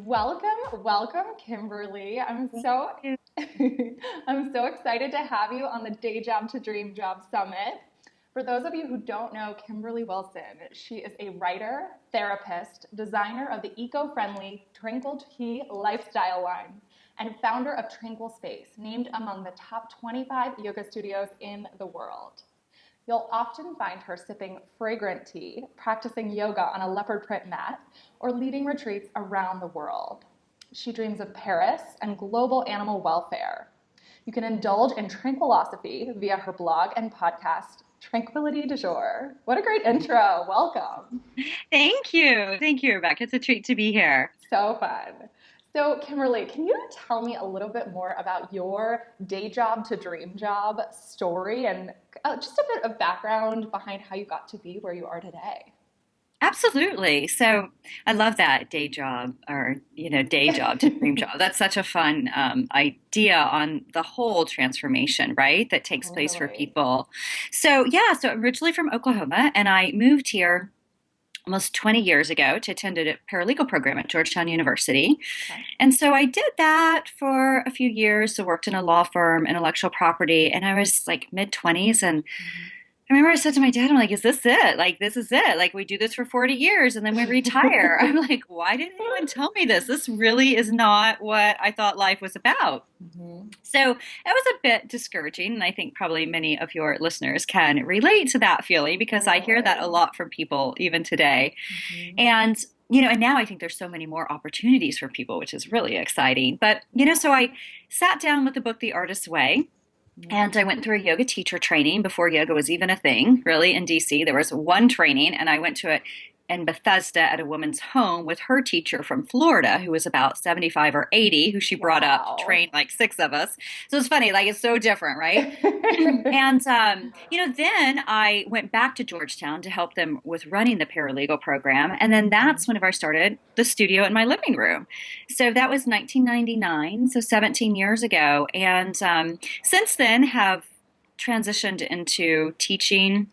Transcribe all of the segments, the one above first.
Welcome, Kimberly. Thank you. I'm so excited to have you on the Day Job to Dream Job Summit. For those of you who don't know Kimberly Wilson, she is a writer, therapist, designer of the eco-friendly Tranquil Tea lifestyle line, and founder of Tranquil Space, named among the top 25 yoga studios in the world. You'll often find her sipping fragrant tea, practicing yoga on a leopard print mat, or leading retreats around the world. She dreams of Paris and global animal welfare. You can indulge in tranquilosophy via her blog and podcast, Tranquility du Jour. What a great intro. Welcome. Thank you, Rebecca. It's a treat to be here. So fun. So, Kimberly, can you tell me a little bit more about your day job to dream job story and just a bit of background behind how you got to be where you are today? Absolutely. So I love that day job or, day job to dream job. That's such a fun idea on the whole transformation, right? That takes place for Totally. people. So I'm originally from Oklahoma and I moved here almost 20 years ago to attend a paralegal program at Georgetown University. Okay. And so I did that for a few years. So worked in a law firm, intellectual property, and I was like mid 20s. And Mhm. I remember I said to my dad, I'm like, is this it? Like, this is it. Like, we do this for 40 years and then we retire. I'm like, why didn't anyone tell me this? This really is not what I thought life was about. Mhm. So it was a bit discouraging. And I think probably many of your listeners can relate to that feeling because I hear that a Totally. lot from people even today. Mhm. And, and now I think there's so many more opportunities for people, which is really exciting. But, so I sat down with the book, The Artist's Way, Mhm. and I went through a yoga teacher training before yoga was even a thing, really, in DC. There was one training, and I went to it in Bethesda at a woman's home with her teacher from Florida, who was about 75 or 80, who she brought up to Wow. train like six of us. So it's funny, like it's so different, right? And then I went back to Georgetown to help them with running the paralegal program, and then that's whenever I started the studio in my living room. So that was 1999, so 17 years ago, and since then have transitioned into teaching.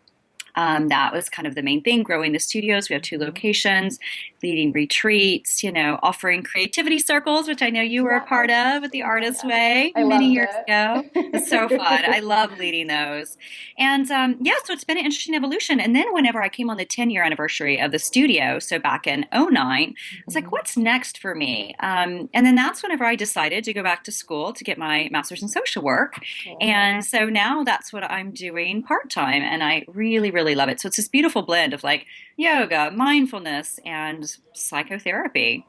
That was kind of the main thing, growing the studios. We have two Mhm. locations, leading retreats, offering creativity circles, which I know you were a part Yes. of at the Oh my Artist gosh. Way I many loved years ago. It's so fun. I it. love leading those. And so it's been an interesting evolution. And then whenever I came on the 10-year anniversary of the studio, so back in '09, I was like, Mhm. what's next for me? And then that's whenever I decided to go back to school to get my master's in social work. Cool. And so now that's what I'm doing part time. And I really, really love it. So it's this beautiful blend of like yoga, mindfulness, and psychotherapy.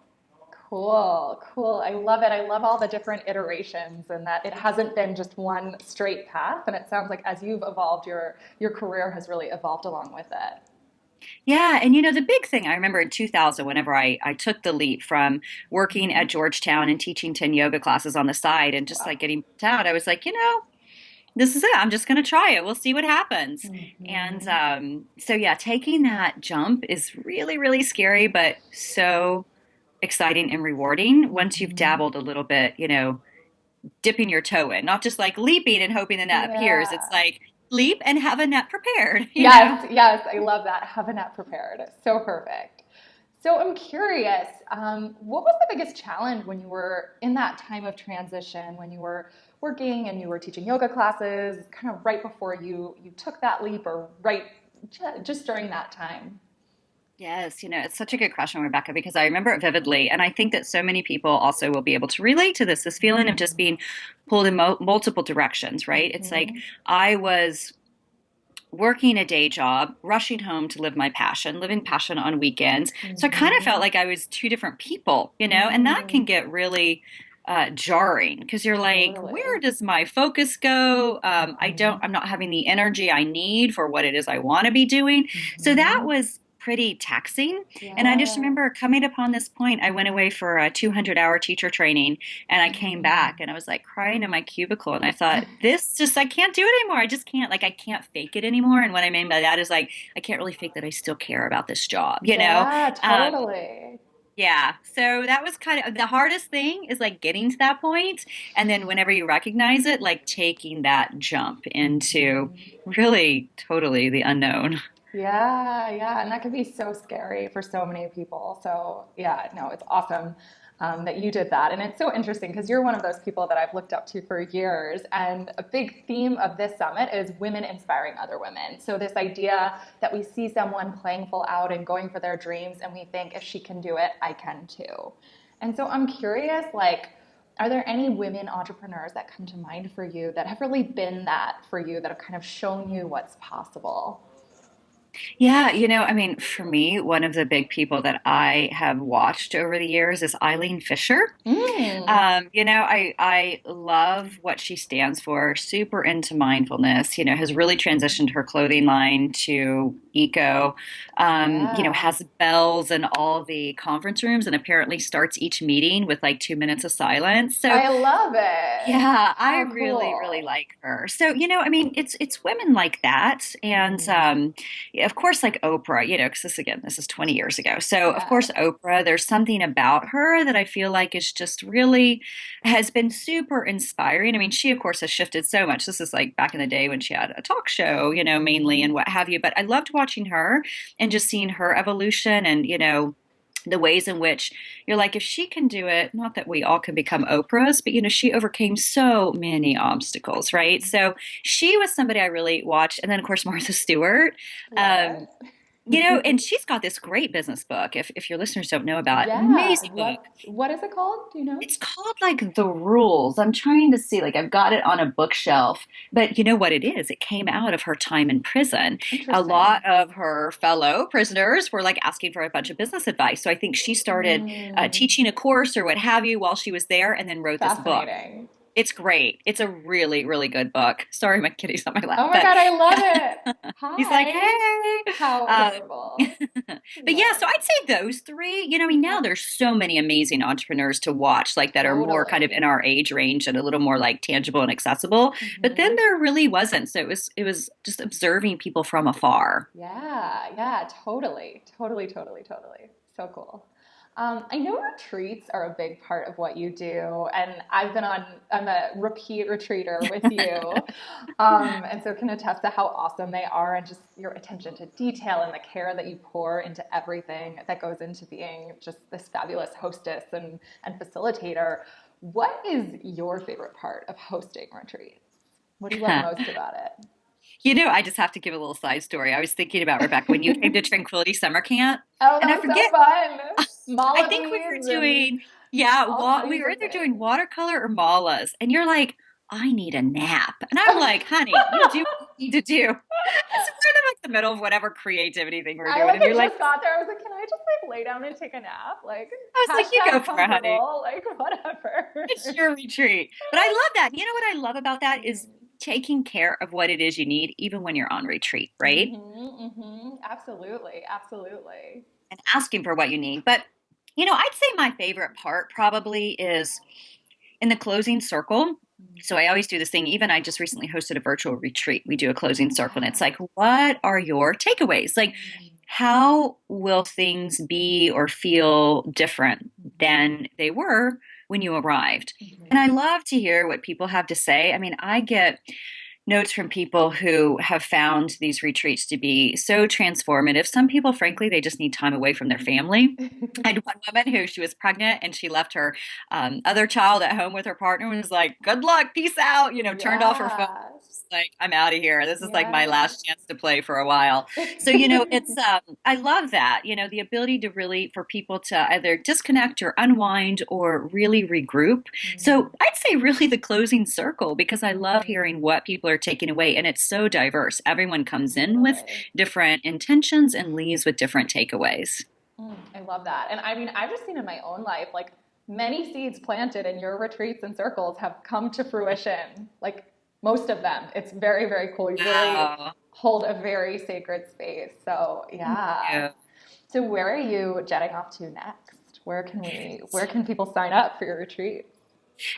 Cool, cool. I love it. I love all the different iterations and that it hasn't been just one straight path. And it sounds like as you've evolved, your career has really evolved along with it. Yeah. And the big thing I remember in 2000, whenever I took the leap from working Mhm. at Georgetown and teaching 10 yoga classes on the side and just Wow. like getting burnt out, I was like, this is it. I'm just going to try it. We'll see what happens. And Mhm. yeah, taking that jump is really, really scary, but so exciting and rewarding once you've Mhm. dabbled a little bit, dipping your toe in, not just like leaping and hoping the net appears. It's Yeah. like leap and have a net prepared. Yes, yes, I love that. Have a net prepared. So perfect. So I'm curious, what was the biggest challenge when you were in that time of transition, when you were working and you were teaching yoga classes, kind of right before you took that leap, or right just during that time? Yes, it's such a good question, Rebecca, because I remember it vividly. And I think that so many people also will be able to relate to this feeling of just being pulled in multiple directions, right? It's like Mm-hmm. I was working a day job, rushing home to live my passion, living passion on weekends. So I kind of felt Mm-hmm. like I was two different people, and that can Mm, get really jarring because you're like, totally. where does my focus go? Mm-hmm. I'm not having the energy I need for what it is I want to be doing. So that Mm-hmm. was pretty taxing. And I just Yeah. remember coming upon this point. I went away for a 200-hour teacher training and I came back Mm. and I was like crying in my cubicle. And I thought, I can't do it anymore. I just can't, like, I can't fake it anymore. And what I mean by that is like, I can't really fake that I still care about this job. Yeah, Um, totally. yeah. So that was kind of the hardest thing is like getting to that point. And then whenever you recognize it, like taking that jump into Mhm. really totally the unknown. Yeah, yeah, and that can be so scary for so many people. So, yeah, no, it's awesome. that you did that. And it's so interesting because you're one of those people that I've looked up to for years. And a big theme of this summit is women inspiring other women. So, this idea that we see someone playing full out and going for their dreams, and we think, if she can do it, I can too. And so, I'm curious, like, are there any women entrepreneurs that come to mind for you that have really been that for you, that have kind of shown you what's possible? Yeah, I mean, for me, one of the big people that I have watched over the years is Eileen Fisher. Mm, I love what she stands for, super into mindfulness, has really transitioned her clothing line to eco, yeah, has bells in all the conference rooms and apparently starts each meeting with like 2 minutes of silence. So I love it. yeah, I How really, really cool. like her. So, I mean, it's women like that, and Mhm. yeah, of course, like Oprah, because this is 20 years ago. So, of Yeah. course, Oprah, there's something about her that I feel like is just really has been super inspiring. I mean, she of course has shifted so much. This is like back in the day when she had a talk show, mainly and Mhm. what have you. But I loved watching her and just seeing her evolution and the ways in which you're like, if she can do it, not that we all can become Oprahs, but she overcame so many obstacles, right? So she was somebody I really watched. And then, of course, Martha Stewart. Love Um, it. and she's got this great business book. If your listeners don't know about it, Yeah. amazing book. What is it called? Do you know? It's called like The Rules. I'm trying to see, like, I've got it on a bookshelf, but you know what it is? It came out of her time in prison. A Interesting. lot of her fellow prisoners were like asking for a bunch of business advice. So I think she started Mm, teaching a course or what have you while she was there and then wrote this book. fascinating. It's great. It's a really, really good book. Sorry, my kitty's on my lap, Oh my but God, I love it. he's like, Hi. hey. How adorable. But yeah, Love. so I'd say those three. I mean, now Uh-huh. there's so many amazing entrepreneurs to watch, like that are more kind of Totally. in our age range and a little more like tangible and accessible. But then Hmm. there really wasn't. So it was just observing people from afar. Yeah, yeah, totally, totally, totally, totally. So cool. I know retreats are a big part of what you do, and I'm a repeat retreater with you, and so can attest to how awesome they are and just your attention to detail and the care that you pour into everything that goes into being just this fabulous hostess and facilitator. What is your favorite part of hosting retreats? What do you love most about it? I just have to give a little side story. I was thinking about Rebecca when you came to Tranquility Summer Camp, Oh, and that I was so forget. fun. I think we were Mala and doing, yeah, all we kinds were of either doing things. watercolor or malas, and you're like, I need a nap, and I'm like, honey, you do what you need to do. So we're in like the middle of whatever creativity thing we're I doing, like and you're had like, just got there. I was like, can I just like lay down and take a nap? Like I was like, you go hashtag for it, honey. comfortable, like whatever. It's your retreat. But I love that. You know what I love about that is Mm. taking care of what it is you need, even when you're on retreat, right? Mm-hmm, mm-hmm. Absolutely, absolutely. And asking for what you need. But I'd say my favorite part probably is in the closing circle. So I always do this thing. Even I just recently hosted a virtual retreat. We do a closing circle, and it's Yeah. like, what are your takeaways? Like, how will things be or feel different Mm-hmm. than they were when you arrived? And I Mm-hmm. love to hear what people have to say. I mean, I get notes from people who have found these retreats to be so transformative. Some people, frankly, they just need time away from their family. I had one woman who she was pregnant and she left her other child at home with her partner and was like, "Good luck, peace out." Turned off her phone. Yeah. Just like, I'm out of here. This is like my Yeah. last chance to play for a while. So it's I love that. The ability to really for people to either disconnect or unwind or really regroup. Mm, So I'd say really the closing circle because I love mhm. hearing what people are taking away, and it's so diverse. Everyone comes in with Totally. different intentions and leaves with different takeaways. I love that. And I mean, I've just seen in my own life, like many seeds planted in your retreats and circles have come to fruition. Like most of them. It's very, very cool. You really Wow. hold a very sacred space. So Thank yeah. you. So where are you jetting off to next? Where can people sign up for your retreat?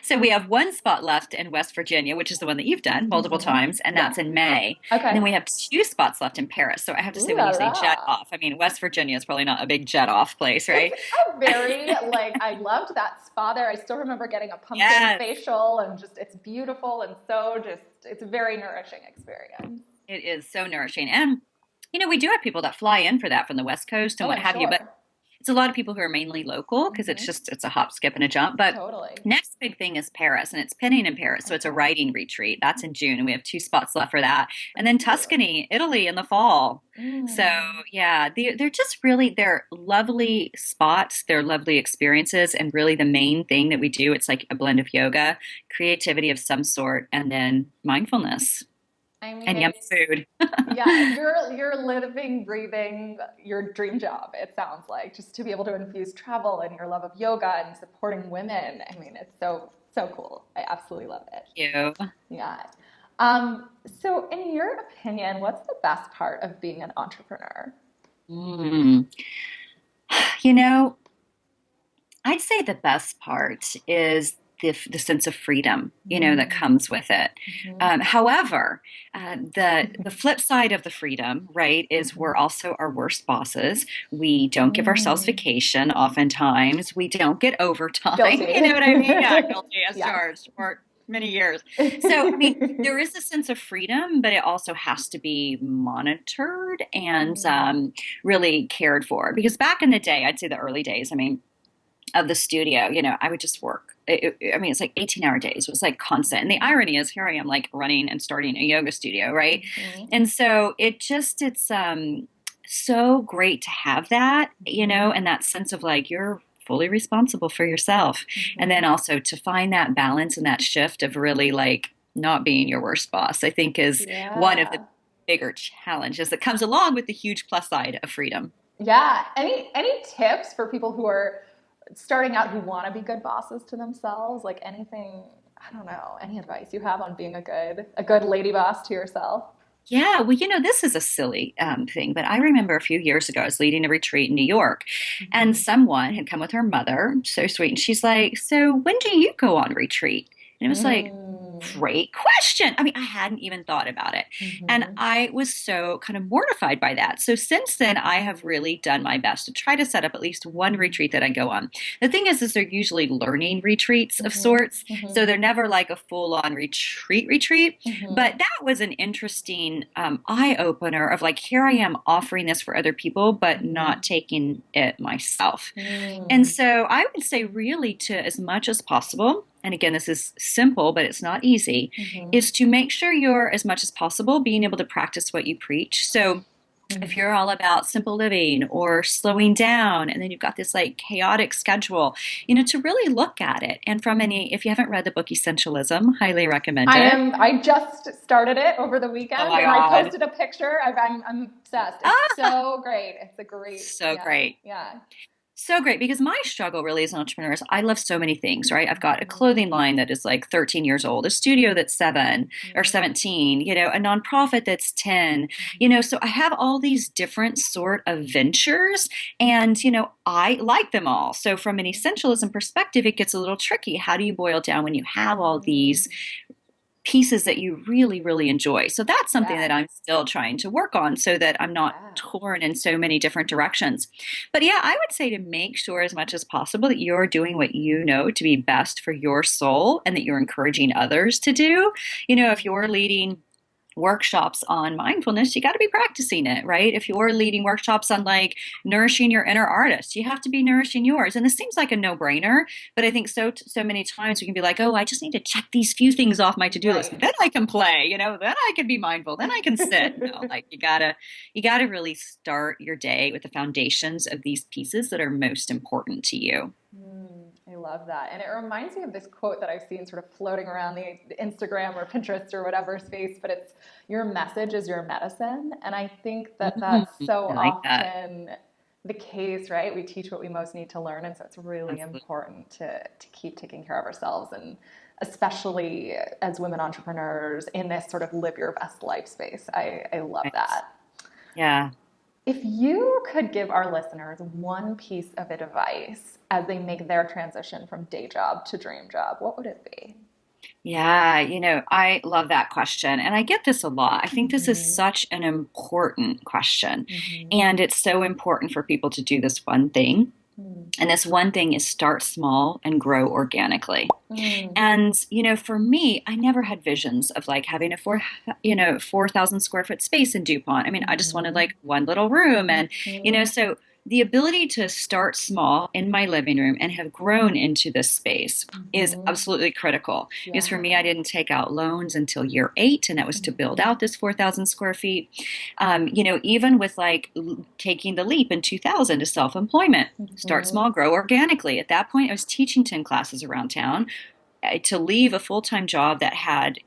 So we have one spot left in West Virginia, which is the one that you've done multiple Hmm. times, and Yeah. that's in May. And Okay. then we have two spots left in Paris. So I have to Ooh say, when la you say jet la. off, I mean, West Virginia is probably not a big jet off place, It's right? a very like I loved that spa there. I still remember getting a pumpkin Yes, facial and just it's beautiful and so just it's a very nourishing experience. it is so nourishing. And we do have people that fly in for that from the West Coast and Oh, what I'm have you. But sure. It's a lot of people who are mainly local because Hmm. it's a hop, skip, and a jump. But Totally. next big thing is Paris, and it's pinning in Paris. So it's a Okay. writing retreat. That's in June, and we have 2 spots left for that. And then Ooh. Tuscany, Italy in the fall. So Mm. yeah, they're just really they're lovely spots, they're lovely experiences, and really the main thing that we do, it's like a blend of yoga, creativity of some sort, and then mindfulness I mean, and yummy it's food. yeah, you're living, breathing your dream job, it sounds like, just to be able to infuse travel and your love of yoga and supporting women. I mean, it's so cool. I absolutely love it. You. Yeah. So in your opinion, what's the best part of being an entrepreneur? Mm. You know, I'd say the best part is the sense of freedom, that Mm. comes with it. Hmm. However, the flip side of the freedom, right, is we're Hmm. also our worst bosses. We don't give ourselves Mm. vacation. Oftentimes, we don't get overtime. You know Guilty. what I mean? Yeah, guilty as Yes. charged for many years. So, I mean, there is a sense of freedom, but it also has to be monitored and Mm. really cared for. Because back in the day, I'd say the early days, I mean, of the studio, I would just work. I mean, it's like 18-hour days. It was like constant. And the irony is here I am like running and starting a yoga studio, right? Mhm. And so it's so great to have that, Mhm. and that sense of like you're fully responsible for yourself. And then Mhm. also to find that balance and that shift of really like not being your worst boss, I think is one of the Yeah. bigger challenges that comes along with the huge plus side of freedom. Yeah. Any tips for people who are starting out who want to be good bosses to themselves? Like anything, I don't know, any advice you have on being a good lady boss to yourself? Yeah, well, this is a silly thing, but I remember a few years ago, I was leading a retreat in New York, and Mhm. someone had come with her mother, so sweet, and she's like, "So when do you go on retreat?" And it was like, Mm. great question. I mean, I hadn't even thought about it. And Mhm. I was so kind of mortified by that. So since then, I have really done my best to try to set up at least one retreat that I go on. The thing is they're usually learning retreats of Mhm. sorts. So Mhm. they're never like a full on retreat. Mhm. But that was an interesting eye opener of like, here I am offering this for other people, but not Mhm. taking it myself. And Mm. so I would say, really, to as much as possible, and again, this is simple, but it's not easy, Mhm. is to make sure you're as much as possible being able to practice what you preach. So if Mhm. you're all about simple living or slowing down, and then you've got this like chaotic schedule, to really look at it. And if you haven't read the book Essentialism, highly recommend it. I just started it over the Oh weekend my and I God. posted a picture. I'm obsessed. It's Ah, so great. It's a great, so yeah, great. yeah. So great because my struggle really as an entrepreneur is I love so many things, right? I've got a Mhm. clothing line that is like 13 years old, a studio that's 7 or Mhm. 17, a nonprofit that's 10, Mhm. so I have all these different sort of ventures and, I like them all. So from an essentialism perspective, it gets a little tricky. How do you boil down when you have all these Mhm. pieces that you really, really enjoy? So that's something Yeah, that I'm still trying to work on so that I'm not yeah. torn in so many different directions. But yeah, I would say to make sure as much as possible that you're doing what you know to be best for your soul and that you're encouraging others to do. If you're Mhm. leading workshops on mindfulness, you got to be practicing it, right? If you're leading workshops on like nourishing your inner artist, you have to be nourishing yours. And this seems like a no-brainer, but I think so many times we can be like, "Oh, I just need to check these few things off my to-do list. Right. Then I can play, then I can be mindful, then I can sit." No, like you got to really start your day with the foundations of these pieces that are most important to you. I love that. And it reminds me of this quote that I've seen sort of floating around the Instagram or Pinterest or whatever space, but it's your message is your medicine. And I think that that's so I like that. often the case, right? We teach what we most need to learn. And so it's really Absolutely. important to keep taking care of ourselves. And especially as women entrepreneurs in this sort of live your best life space. I love Right. that. Yeah. If you could give our listeners one piece of advice as they make their transition from day job to dream job, what would it be? Yeah, I love that question. And I get this a lot. I think this is Mm-hmm. such an important question. Mm-hmm. And it's so important for people to do this one thing. And this one thing is start small and grow organically. Mm-hmm. And, for me, I never had visions of like having a 4,000 square foot space in DuPont. I mean, I just wanted Mm-hmm. like one little room. And, Mm-hmm. so the ability to start small in my living room and have grown into this space is Mhm. absolutely critical. Because for Yeah. me, I didn't take out loans until year 8, and that was to build Mhm. out this 4,000 square feet. Even with like taking the leap in 2000 to self-employment, start Mhm. small, grow organically. At that point, I was teaching 10 classes around town. To leave a full-time job that had,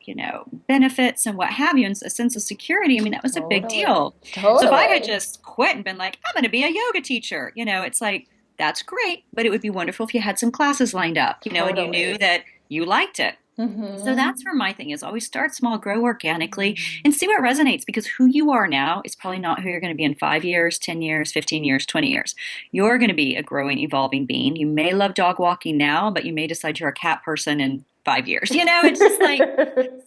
benefits and what have you, and a sense of security, I mean, that was a big Totally. deal. So if I had Totally. just quit and been like, I'm going to be a yoga teacher, it's like, that's great, but it would be wonderful if you had some classes lined up, and you knew Totally. that you liked it. So that's Mhm. where my thing is, always start small, grow organically, and see what resonates, because who you are now is probably not who you're going to be in 5 years, 10 years, 15 years, 20 years. You're going to be a growing, evolving being. You may love dog walking now, but you may decide you're a cat person in 5 years. It's just like,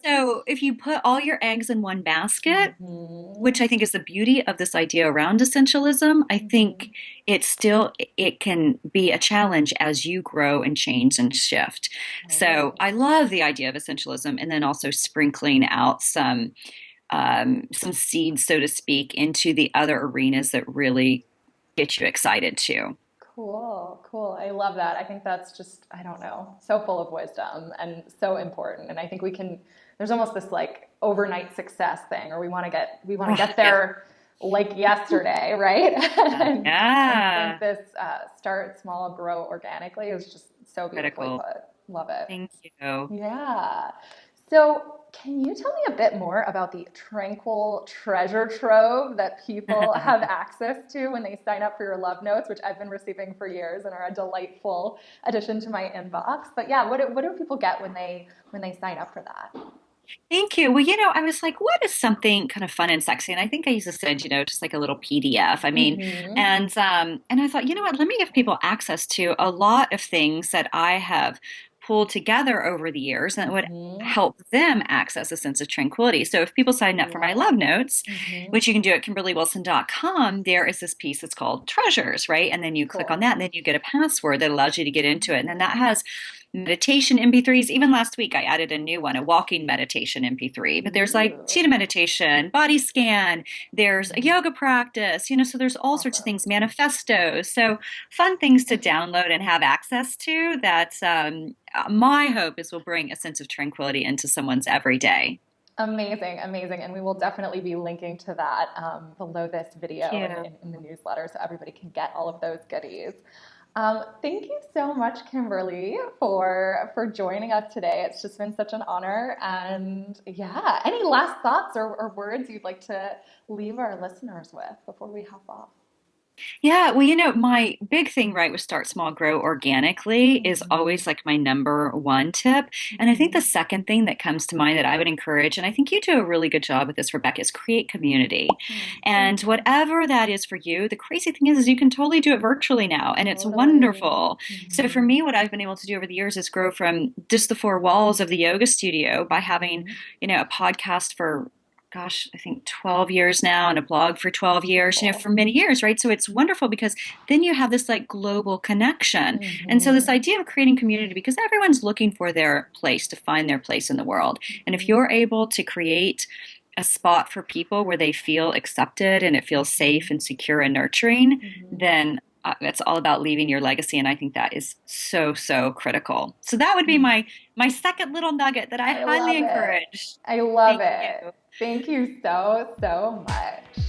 so if you put all your eggs in one basket, which Mhm. I think is the beauty of this idea around essentialism, I think Mhm. it can be a challenge as you grow and change and shift. So Totally. I love the idea of essentialism, and then also sprinkling out some seeds, so to speak, into the other arenas that really get you excited too. Cool, cool. I love that. I think that's just, I don't know, so full of wisdom and so important. And I think there's almost this like overnight success thing, or we want to Oh, get yes. there like yesterday, right? And I think Yeah. this start small, grow organically is just so beautifully Critical. put. Love it. Thank you. Yeah. So, can you tell me a bit more about the tranquil treasure trove that people have access to when they sign up for your love notes, which I've been receiving for years and are a delightful addition to my inbox? But yeah, what do people get when they sign up for that? Thank you. Well, I was like, what is something kind of fun and sexy? And I think I just said, just like a little PDF. I mean, Mm-hmm. and I thought, you know what, let me give people access to a lot of things that I have pulled together over the years that would Mm-hmm. help them access a sense of tranquility. So if people sign up for my Love it. love notes, Mm-hmm. which you can do at kimberlywilson.com, there is this piece that's called treasures, right? And then you click on Cool. that, and then you get a password that allows you to get into it. And then that has meditation MP3s. Even last week, I added a new one, a walking meditation MP3. But there's like Ooh. cheetah meditation, body scan, there's a yoga practice, so there's all sorts of Awesome. things, manifestos. So fun things to download and have access to that my hope is will bring a sense of tranquility into someone's everyday. Amazing, amazing. And we will definitely be linking to that below this Thank video and you. in the newsletter so everybody can get all of those goodies. Thank you so much, Kimberly, for joining us today. It's just been such an honor. And yeah, any last thoughts or words you'd like to leave our listeners with before we hop off? Yeah, well, my big thing, right, with start small, grow organically is Mm-hmm. always like my number one tip. And I think the Mm-hmm. second thing that comes to mind that I would encourage, and I think you do a really good job with this, Rebecca, is create community. Oh, And thank you. whatever that is for you, the crazy thing is you can totally do it virtually now, and it's Totally. wonderful. So for Mm-hmm. me, what I've been able to do over the years is grow from just the four walls of the yoga studio by having, Mm-hmm. a podcast for gosh, I think 12 years now, and a blog for 12 years, for Cool. many years, right? So it's wonderful because then you have this like global connection. And so this Mm-hmm. idea of creating community, because everyone's looking for their place to find their place in the world. And if Mm-hmm. you're able to create a spot for people where they feel accepted and it feels safe and secure and nurturing, Mm-hmm. then it's all about leaving your legacy. And I think that is so, so critical. So that would be Mm-hmm. my second little nugget that I I highly love it. encourage. I love Thank it. you. Thank you so, so much.